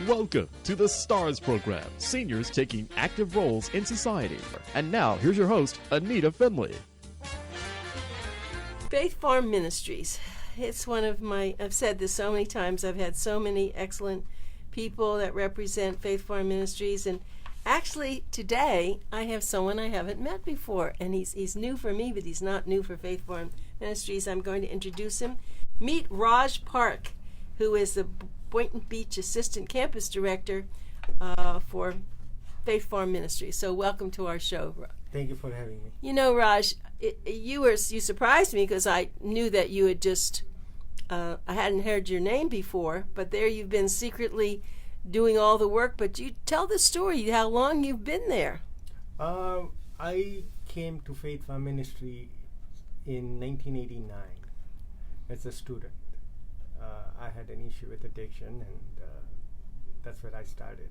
Welcome to the STARS program, seniors taking active roles in society. And now, here's your host, ANITA FINLEY. Faith Farm Ministries. It's one of my, I've said this so many times, I've had so many excellent people that represent Faith Farm Ministries, and actually today I have someone I haven't met before, and he's new for me, but he's not new for Faith Farm Ministries. I'm going to introduce him. Meet Raj Parekh, who is the Boynton Beach Assistant Campus Director for Faith Farm Ministries. So welcome to our show. Thank you for having me. You know, Raj, you surprised me because I knew that you had just, I hadn't heard your name before, but there you've been secretly doing all the work. But you tell the story, how long you've been there. I came to Faith Farm Ministry in 1989 as a student. I had an issue with addiction, and that's where I started.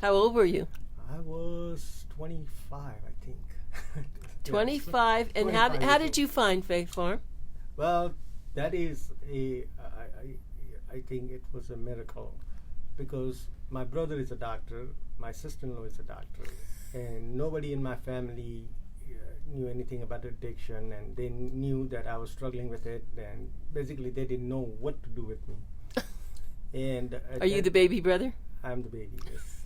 How old were you? I was 25, I think. 25, and 25 how did you find Faith Farm? Well, that is I think it was a miracle, because my brother is a doctor, my sister-in-law is a doctor, and nobody in my family knew anything about addiction, and they knew that I was struggling with it, and basically they didn't know what to do with me. And are you the baby brother? I'm the baby, yes.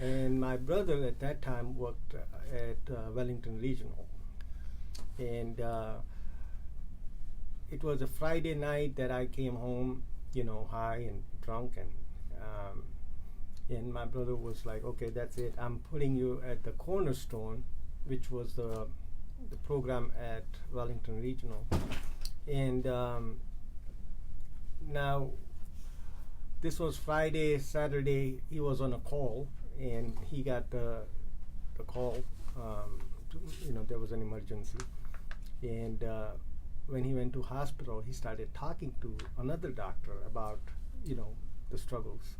And my brother at that time worked at Wellington Regional, and it was a Friday night that I came home, high and drunk, and my brother was like, "Okay, that's it. I'm putting you at the Cornerstone," which was the program at Wellington Regional. And now this was Friday, Saturday, he was on a call, and he got the call, there was an emergency. And when he went to hospital, he started talking to another doctor about, the struggles.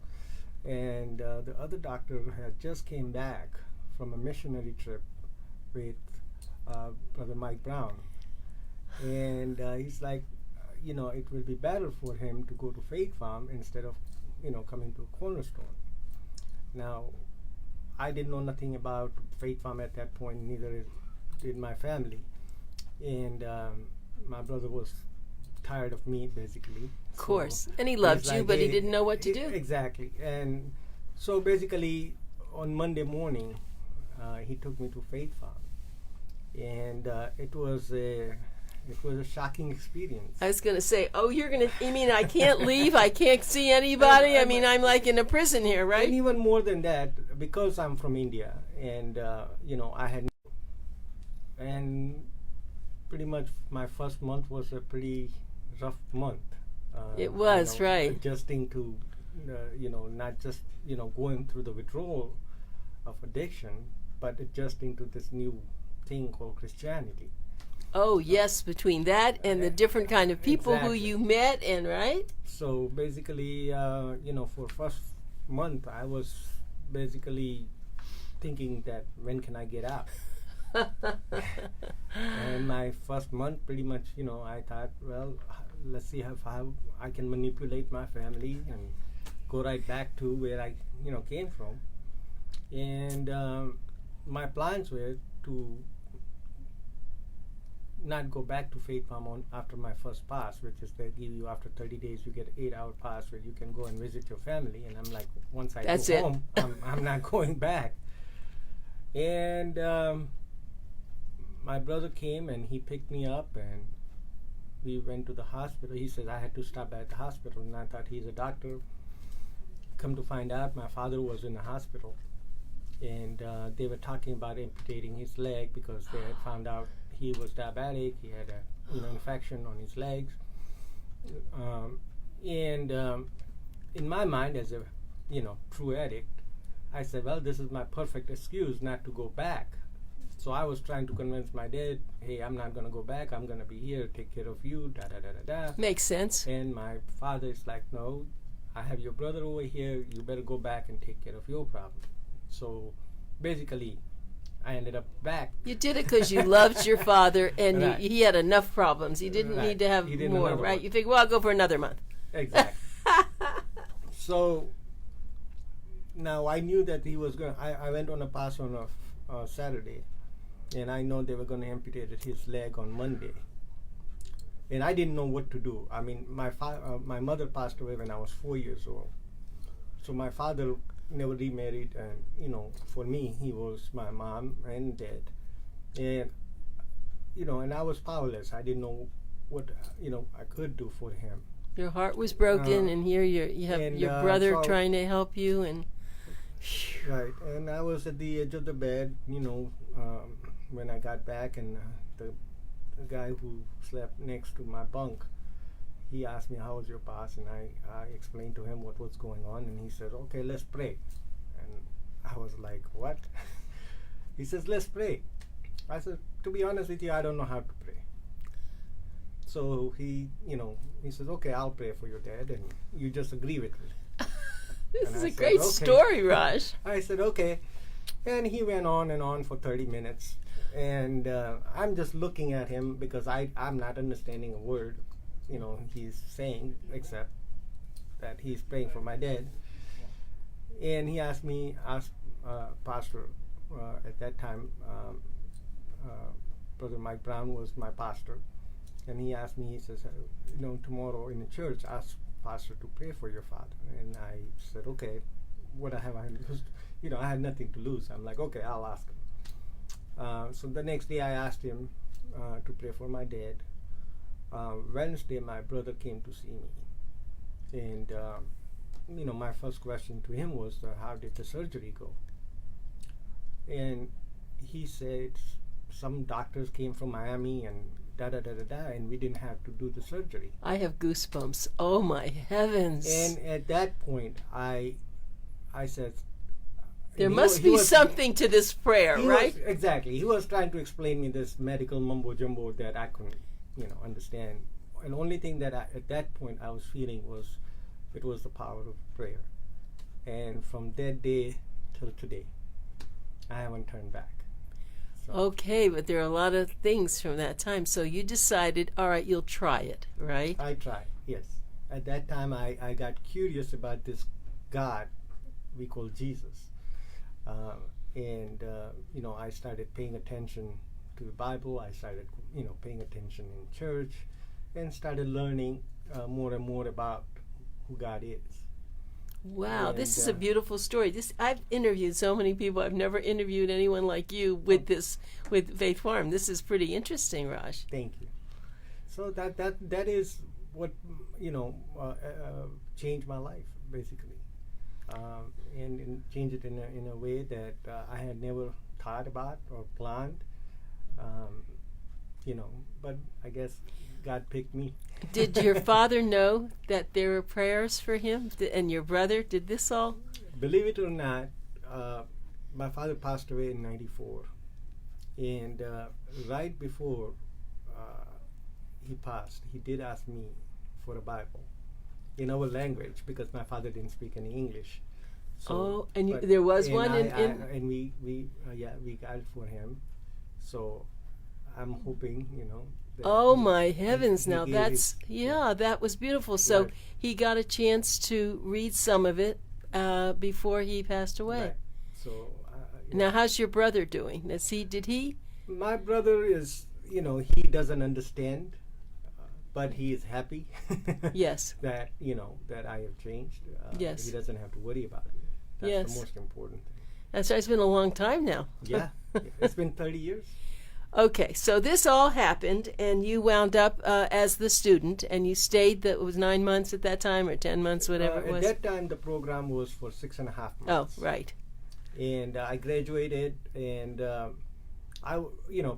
And the other doctor had just came back from a missionary trip with Brother Mike Brown. And he's like, it will be better for him to go to Faith Farm instead of, coming to Cornerstone. Now, I didn't know nothing about Faith Farm at that point, neither did my family. And my brother was tired of me, basically. Of course. And he loved you, but he didn't know what to do. Exactly. And so basically, on Monday morning, he took me to Faith Farm. And it was a shocking experience. I was going to say, you mean I can't leave? I can't see anybody? I'm like in a prison here, right? And even more than that, because I'm from India, and, I had, and pretty much my first month was a pretty rough month. It was, right. Adjusting to, not just, going through the withdrawal of addiction, but adjusting to this new thing called Christianity. Oh, yes, between that and the different kind of people exactly. who you met, and right? So basically, for first month, I was basically thinking that when can I get out? And my first month, pretty much, I thought, well, let's see how I can manipulate my family and go right back to where I, came from. And my plans were to not go back to Faith Farm after my first pass, which is they give you after 30 days, you get an 8-hour pass where you can go and visit your family. And I'm like, once I go home, I'm not going back. And my brother came and he picked me up and we went to the hospital. He said I had to stop at the hospital, and I thought he's a doctor. Come to find out, my father was in the hospital, and they were talking about amputating his leg because they had found out he was diabetic. He had a infection on his legs, and in my mind, as a true addict, I said, well, this is my perfect excuse not to go back. So I was trying to convince my dad, hey, I'm not going to go back. I'm going to be here, take care of you, da-da-da-da-da. Makes sense. And my father is like, no, I have your brother over here. You better go back and take care of your problem. So basically, I ended up back. You did it because you loved your father, and right. he had enough problems. He didn't need to have more, right? You think, well, I'll go for another month. Exactly. So Now I knew that he was going. I went on a pass on a Saturday, and I know they were going to amputate his leg on Monday. And I didn't know what to do. I mean, my mother passed away when I was 4 years old, so my father never remarried, and for me, he was my mom and dad, and and I was powerless. I didn't know what I could do for him. Your heart was broken, and here you have your brother so trying to help you, and right. And I was at the edge of the bed, when I got back, and the guy who slept next to my bunk, he asked me, "How was your pass?" And I explained to him what was going on, and he said, "Okay, let's pray." And I was like, "What?" He says, "Let's pray." I said, "To be honest with you, I don't know how to pray." So he says, "Okay, I'll pray for your dad, and you just agree with me." This And is I a said, great "Okay." story, Raj. I said, "Okay." And he went on and on for 30 minutes. And I'm just looking at him because I'm not understanding a word, he's saying, except that he's praying for my dad. And he asked Pastor, at that time, Brother Mike Brown was my pastor. And he asked me, he says, tomorrow in the church, ask Pastor to pray for your father. And I said, "Okay, what have I lose?" I had nothing to lose. I'm like, "Okay, I'll ask him." So the next day I asked him to pray for my dad. Wednesday my brother came to see me. And, my first question to him was, how did the surgery go? And he said some doctors came from Miami and da-da-da-da-da, and we didn't have to do the surgery. I have goosebumps. Oh, my heavens. And at that point, I said, there must be something to this prayer, right? Exactly. He was trying to explain me this medical mumbo-jumbo that I couldn't, understand. And the only thing that at that point I was feeling was it was the power of prayer. And from that day till today, I haven't turned back. So Okay, but there are a lot of things from that time. So you decided, all right, you'll try it, right? I tried, yes. At that time, I got curious about this God we call Jesus. I started paying attention to the Bible. I started, paying attention in church, and started learning more and more about who God is. Wow, And, this is a beautiful story. I've interviewed so many people. I've never interviewed anyone like you with Faith Farm. This is pretty interesting, Raj. Thank you. So that is what changed my life basically, and changed it in a way that I had never thought about or planned. But I guess God picked me. Did your father know that there were prayers for him? And your brother? Did this all? Believe it or not, my father passed away in '94, and right before he passed, he did ask me for a Bible in our language because my father didn't speak any English. So, and there was one and we got it for him. So I'm hoping, that oh my heavens! he Now gave that's his- that was beautiful. So Right. he got a chance to read some of it before he passed away. Right. So Now, how's your brother doing? Did he? my brother is, he doesn't understand, but he is happy. Yes. That that I have changed. Yes. He doesn't have to worry about it. That's Yes. the most important thing. That's right. It's been a long time now. Yeah, it's been 30 years. Okay, so this all happened, and you wound up as the student, and you stayed. That was 9 months at that time, or 10 months, whatever it was. At that time, the program was for 6.5 Oh, months. right. And I graduated, and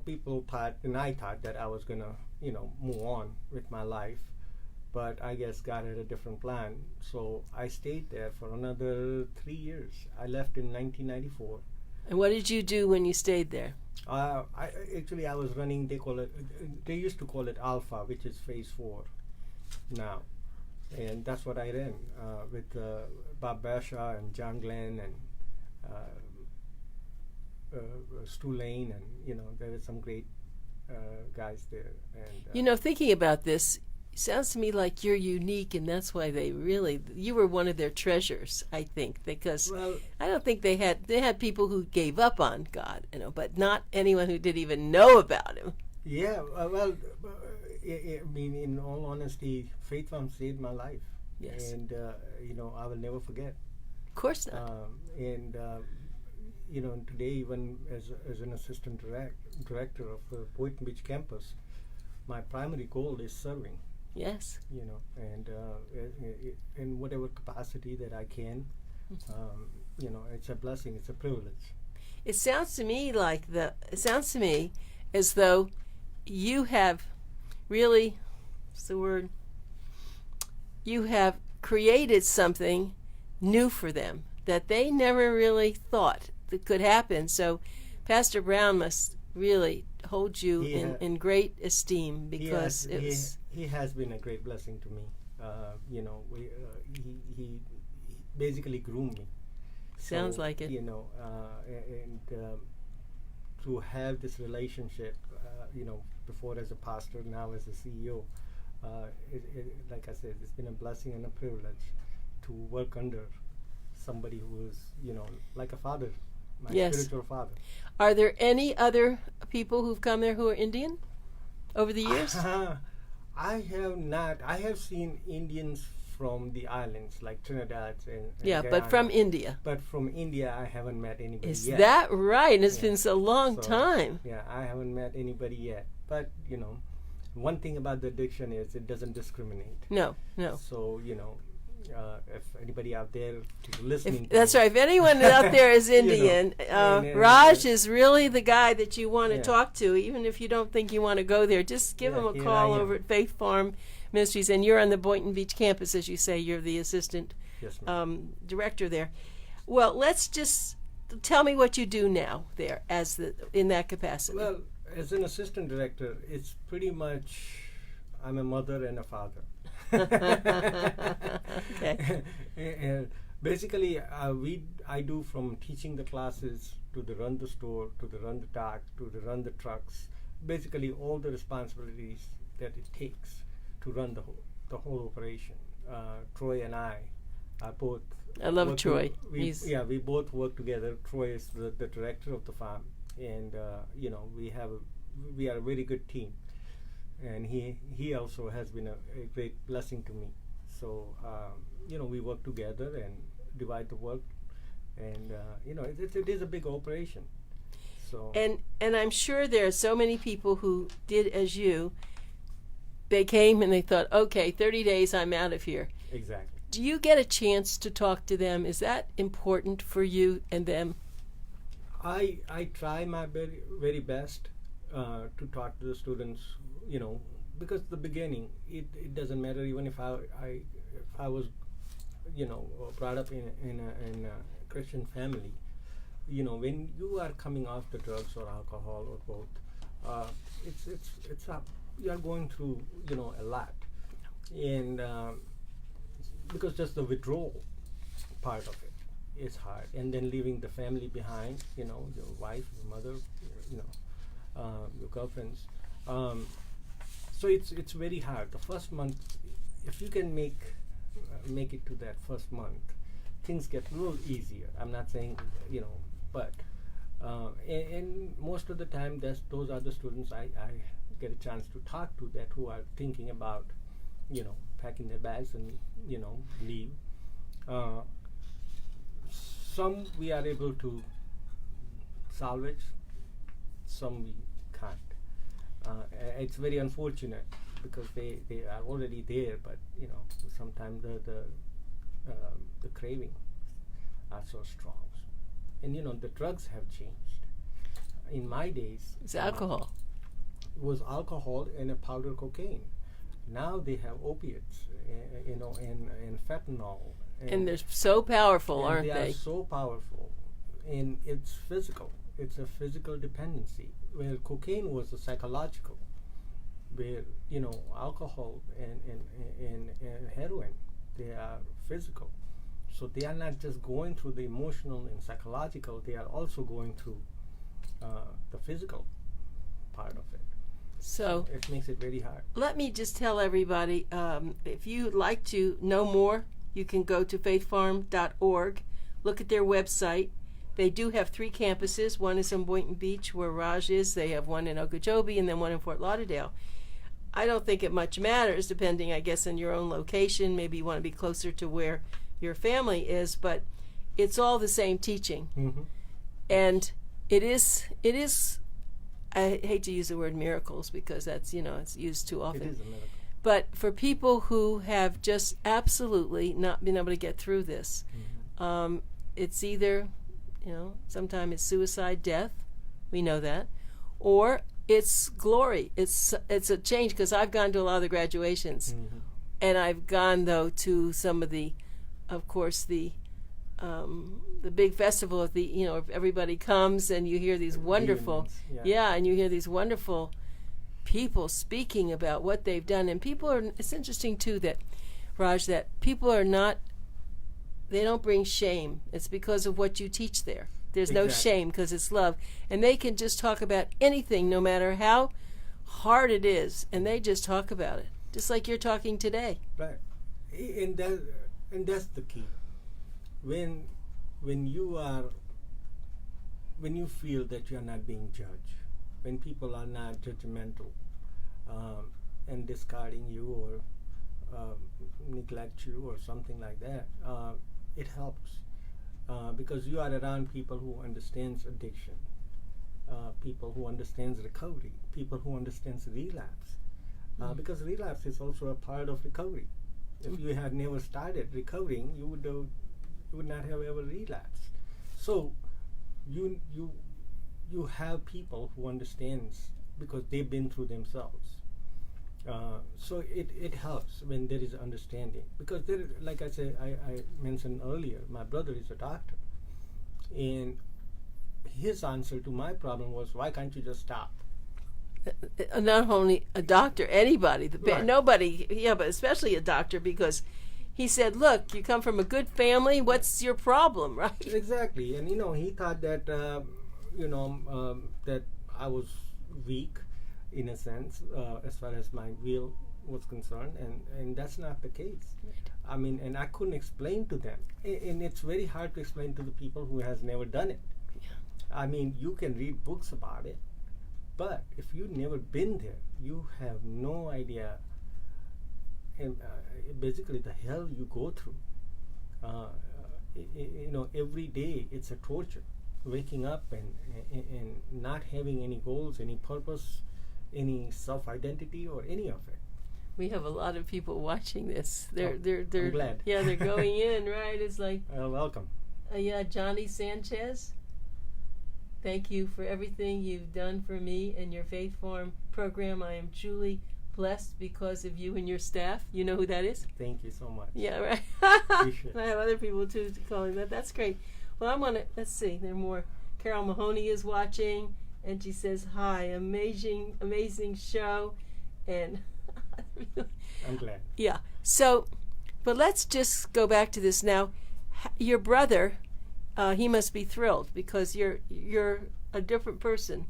people thought, and I thought that I was gonna, move on with my life, but I guess God had a different plan. So I stayed there for another 3 years. I left in 1994. And what did you do when you stayed there? I was running. They used to call it Alpha, which is Phase 4 now, and that's what I ran with Bob Basha and John Glenn and Stu Lane, and there were some great guys there. And Thinking about this, Sounds to me like you're unique, and that's why you were one of their treasures, I think, because I don't think they had people who gave up on God, but not anyone who didn't even know about him. Yeah, I mean, in all honesty, Faith Farm saved my life. Yes. And, I will never forget. Of course not. Today, even as an assistant director of the Boynton Beach campus, my primary goal is serving. Yes. And in whatever capacity that I can, it's a blessing, it's a privilege. It sounds to me as though you have really, what's the word? You have created something new for them that they never really thought that could happen. So Pastor Brown must really hold you in great esteem, because he has been a great blessing to me. He basically groomed me. Sounds like it. To have this relationship, before as a pastor, now as a CEO, like I said, it's been a blessing and a privilege to work under somebody who is, like a father, my spiritual father. Are there any other people who've come there who are Indian over the years? I have not. I have seen Indians from the islands, like Trinidad and Guyana. But from India. But from India, I haven't met anybody Is yet. that right? And it's been so long time. Yeah, I haven't met anybody yet. But, one thing about the addiction is it doesn't discriminate. No. So, if anybody out there listening that's right. If anyone out there is Indian, Raj is really the guy that you want to talk to, even if you don't think you want to go there. Just give him a call over at Faith Farm Ministries, and you're on the Boynton Beach campus, as you say. You're the assistant director there. Well, let's just tell me what you do now there in that capacity. Well, as an assistant director, it's pretty much I'm a mother and a father. Okay. And basically, I do from teaching the classes to the run the store, to the run the dock, to the run the trucks. Basically, all the responsibilities that it takes to run the whole operation. Troy and I are both. I love Troy. We both work together. Troy is the director of the farm, and we are a very good team. And he also has been a great blessing to me. So we work together and divide the work, and it is a big operation. So and I'm sure there are so many people who did as you. They came and they thought, okay, 30 days, I'm out of here. Exactly. Do you get a chance to talk to them? Is that important for you and them? I try my very, very best to talk to the students, because the beginning, it doesn't matter even if I was, brought up in a Christian family. When you are coming off the drugs or alcohol or both, you are going through a lot, and because just the withdrawal part of it is hard, and then leaving the family behind, your wife, your mother, your girlfriends. So it's very hard. The first month, if you can make it to that first month, things get a little easier. I'm not saying but and most of the time, those are the students I get a chance to talk to that who are thinking about packing their bags and leave. Some we are able to salvage, some we can't. It's very unfortunate because they are already there, but sometimes the cravings are so strong, and the drugs have changed. In my days, it's alcohol. It was alcohol and a powder cocaine. Now they have opiates, and fentanyl. And they're so powerful, aren't they? They are so powerful, and it's physical. It's a physical dependency. Where cocaine was a psychological, where alcohol and heroin, they are physical. So they are not just going through the emotional and psychological. They are also going through the physical part of it. So it makes it very hard. let me just tell everybody, if you'd like to know more, you can go to faithfarm.org, look at their website. They do have 3 campuses. One is in Boynton Beach, where Raj is. They have one in Okeechobee and then one in Fort Lauderdale. I don't think it much matters, depending, I guess, on your own location. Maybe you want to be closer to where your family is, but it's all the same teaching. Mm-hmm. And it is, I hate to use the word miracles because that's, it's used too often. It is a miracle. But for people who have just absolutely not been able to get through this, it's either, sometimes it's suicide, death, we know that, or it's glory. It's a change, because I've gone to a lot of the graduations, and I've gone, though, to some of the, of course, the big festival of everybody comes and you hear these wonderful, and you hear these wonderful people speaking about what they've done. And people are, it's interesting too that, Raj, that people are not, they don't bring shame. It's because of what you teach there. There's no shame, because it's love. And they can just talk about anything, no matter how hard it is, and they just talk about it, just like you're talking today. Right. And that's the key. When you feel that you're not being judged, when people are not judgmental and discarding you or neglect you or something like that, it helps. Because you are around people who understands addiction, people who understands recovery, people who understands relapse. Because relapse is also a part of recovery. If you had never started recovering, you would not have ever relapsed. So you have people who understands, because they've been through themselves. So it helps when there is understanding, because there, like I said, I mentioned earlier, my brother is a doctor, and his answer to my problem was, why can't you just stop? Not only a doctor, anybody, Right. Nobody, but especially a doctor, because he said, look, you come from a good family, what's your problem, right? Exactly. And he thought that that I was weak in a sense, as far as my will was concerned, and that's not the case. Right. I mean, and I couldn't explain to them, and it's very hard to explain to the people who has never done it. Yeah. I mean, you can read books about it, but if you've never been there, you have no idea, and basically the hell you go through. Every day it's a torture, waking up and not having any goals, any purpose, any self-identity, or any of it. We have a lot of people watching this. They're I'm glad. Yeah, they're going in, right? It's like, Welcome. Johnny Sanchez, thank you for everything you've done for me and your Faith Farm program. I am truly blessed because of you and your staff. You know who that is? Thank you so much. Yeah, right. Appreciate I have other people too calling that. That's great. Well, I want to, let's see, there are more. Carol Mahoney is watching, and she says, hi, amazing show. And I'm glad. yeah. So, but let's just go back to this now. Your brother, he must be thrilled because you're a different person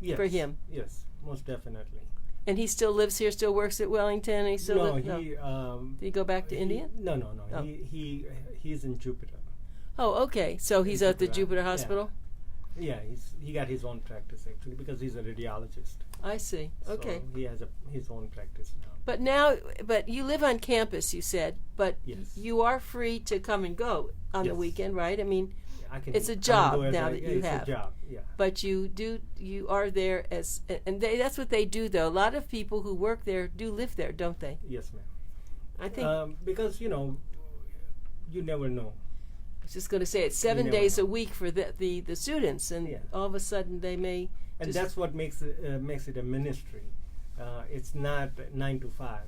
Yes. for him. Yes, most definitely. And he still lives here, still works at Wellington. And he still Did he go back to India? No. Oh. He's in Jupiter. Oh, okay. So he's at the Jupiter Yeah. Hospital. Yeah, he got his own practice actually, because he's a radiologist. I see. Okay. So he has his own practice now. But you live on campus, you said, but Yes. you are free to come and go on the Yes. weekend, right? I mean, I can it's a come job and go as now that you it's have. a job, yeah. but you are there as, and that's what they do, though. A lot of people who work there do live there, don't they? Yes, ma'am. I think, because you never know. I was just going to say, it's 7 never days know. a week for the students, and Yeah. all of a sudden they may And just, that's what makes it a ministry. It's not 9 to 5.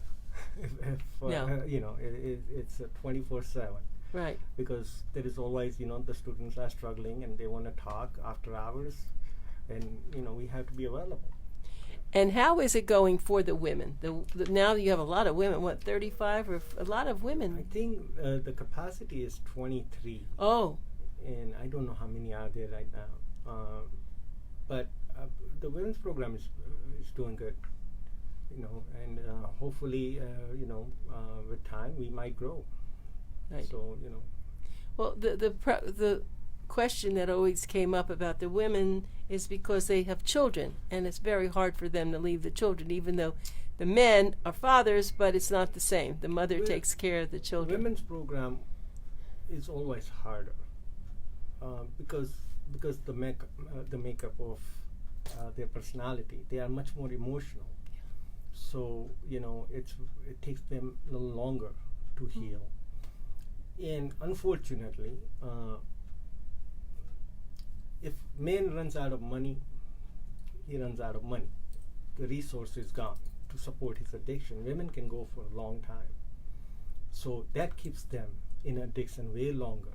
No. It's 24/7, right. because there is always, the students are struggling and they want to talk after hours, and we have to be available. And how is it going for the women? Now you have a lot of women. What, 35 or a lot of I women? think the capacity is 23, Oh, and I don't know how many are there right now. But the women's program is doing good. and hopefully, with time we might grow. Right. So, Well, the question that always came up about the women is because they have children, and it's very hard for them to leave the children, even though the men are fathers, but it's not the same. The mother takes care of the children. Women's program is always harder because the makeup of their personality, they are much more emotional. So it takes them a little longer to heal. And unfortunately, if man runs out of money, he runs out of money. The resource is gone to support his addiction. Women can go for a long time. So that keeps them in addiction way longer.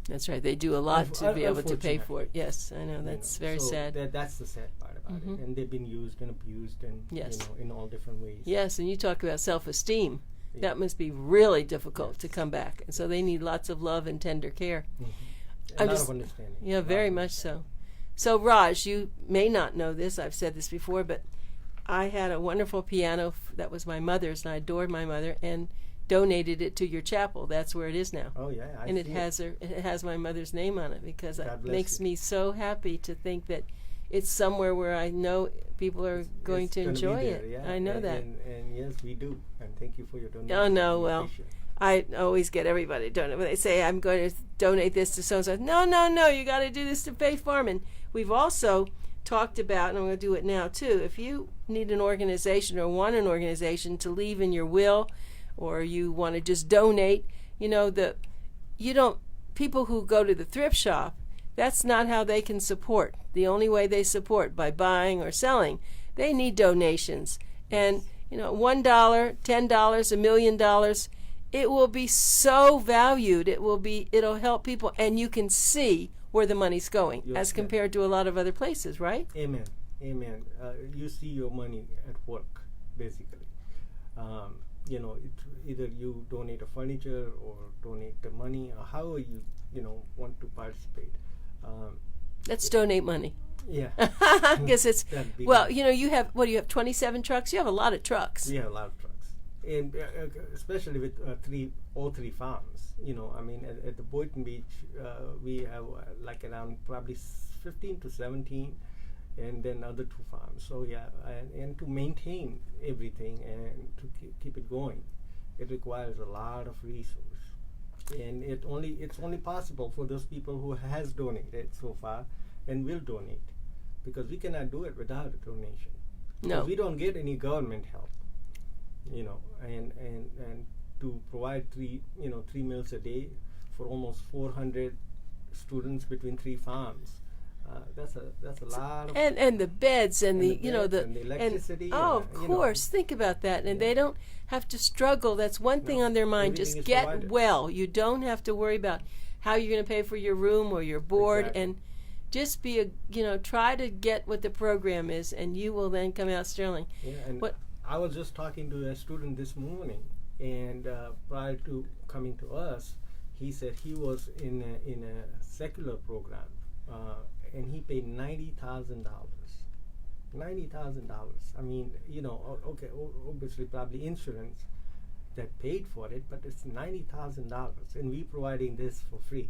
That's right. They do a lot to be able to pay for it. Yes, I know. That's very so sad. That's the sad part about it. And they've been used and abused and in all different ways. Yes, and you talk about self-esteem. That must be really difficult to come back. And so they need lots of love and tender care. A lot of understanding. Yeah, very much so. So, Raj, you may not know this. I've said this before, but I had a wonderful piano that was my mother's, and I adored my mother, and donated it to your chapel. That's where it is now. Oh, yeah. And it has my mother's name on it, because it makes me so happy to think that it's somewhere where I know people are going to enjoy it. Yeah. I know that. And yes, we do. And thank you for your donation. Oh, no, well, I always get everybody to donate. When they say, I'm going to donate this to so-and-so, no, you got to do this to Faith Farm. And we've also talked about, and I'm going to do it now too, if you need an organization or want an organization to leave in your will, or you want to just donate, people who go to the thrift shop, that's not how they can support. The only way they support by buying or selling, they need donations. And $1, $10, $1 million, it will be so valued. It'll help people, and you can see where the money's going as compared to a lot of other places, right? Amen. You see your money at work, basically. Either you donate a furniture or donate the money, or however you want to participate. Let's donate money. Yeah. I guess it's you have 27 trucks. You have a lot of trucks. We have a lot of trucks, and especially with all three farms. At the Boynton Beach, we have like around probably 15 to 17. And then other two farms. So and to maintain everything and to keep it going, it requires a lot of resource. And it's only possible for those people who has donated so far and will donate, because we cannot do it without a donation. No, we don't get any government help. And to provide three meals a day for almost 400 students between three farms. That's a lot of, and the beds and the electricity. Of course, think about that. And they don't have to struggle. That's one thing on their mind. Just get provided. Well. You don't have to worry about how you're going to pay for your room or your board, and just be try to get what the program is, and you will then come out sterling. Yeah, and I was just talking to a student this morning, and prior to coming to us, he said he was in a secular program. And he paid $90,000. $90,000. I mean, obviously probably insurance that paid for it, but it's $90,000, and we providing this for free.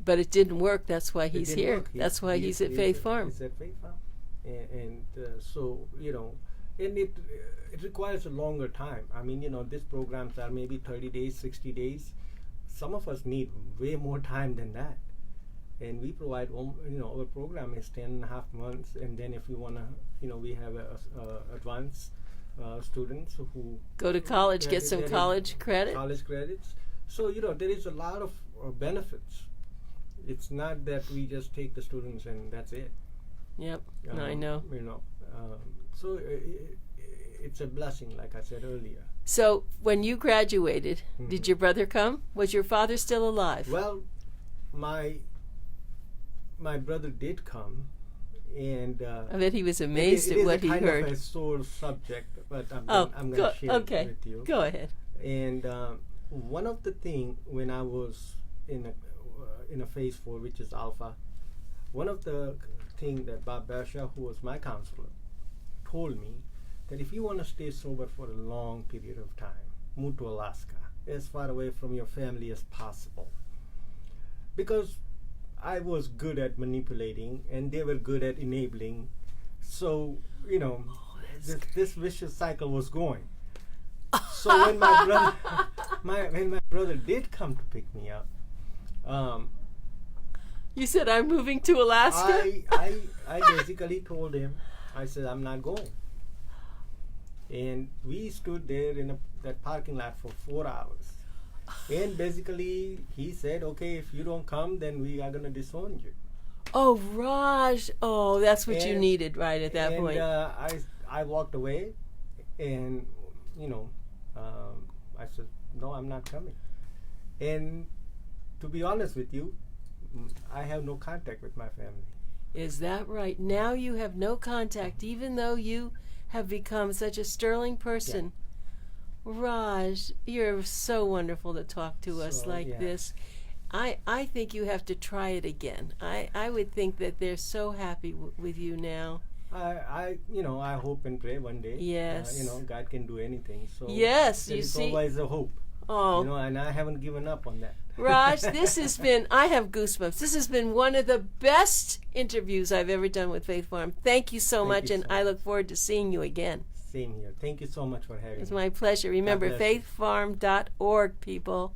But it didn't work. That's why he's here. That's why he's at Faith Farm. He's at Faith Farm, and so and it requires a longer time. I mean, these programs are maybe 30 days, 60 days. Some of us need way more time than that. And we provide, our program is 10.5 months, and then if you want to, we have advanced students who go to college, get some college credit. College credits. So, there is a lot of benefits. It's not that we just take the students and that's it. Yep, I know. So it's a blessing, like I said earlier. So when you graduated, did your brother come? Was your father still alive? Well, my brother did come, and I bet he was amazed at what he heard. It is kind of a sore subject, but I'm going to share it with you. Go ahead. And one of the things when I was in a phase 4, which is alpha, one of the things that Bob Barsha, who was my counselor, told me that if you want to stay sober for a long period of time, move to Alaska, as far away from your family as possible. Because I was good at manipulating and they were good at enabling. So, you know, this vicious cycle was going. So when my brother, when my brother did come to pick me up, You said, I'm moving to Alaska? I basically told him, I said, I'm not going. And we stood there in that parking lot for 4 hours. And basically, he said, okay, if you don't come, then we are going to disown you. Oh, Raj. Oh, that's what you And- needed right at that point. I walked away, and, you know, I said, no, I'm not coming. And to be honest with you, I have no contact with my family. Is that right? Now you have no contact, even though you have become such a sterling person. Raj, you're so wonderful to talk to us So, like yeah. this. I think you have to try it again. I would think that they're so happy with you now. I hope and pray one day. Yes. God can do anything. So Yes, there you is see. always a hope. Oh, And I haven't given up on that. Raj, this has been, I have goosebumps. This has been one of the best interviews I've ever done with Faith Farm. Thank you so Thank much, you and so I much. look forward to seeing you again. Same here. Thank you so much for having It's me. my pleasure. Remember, bless you. faithfarm.org, people.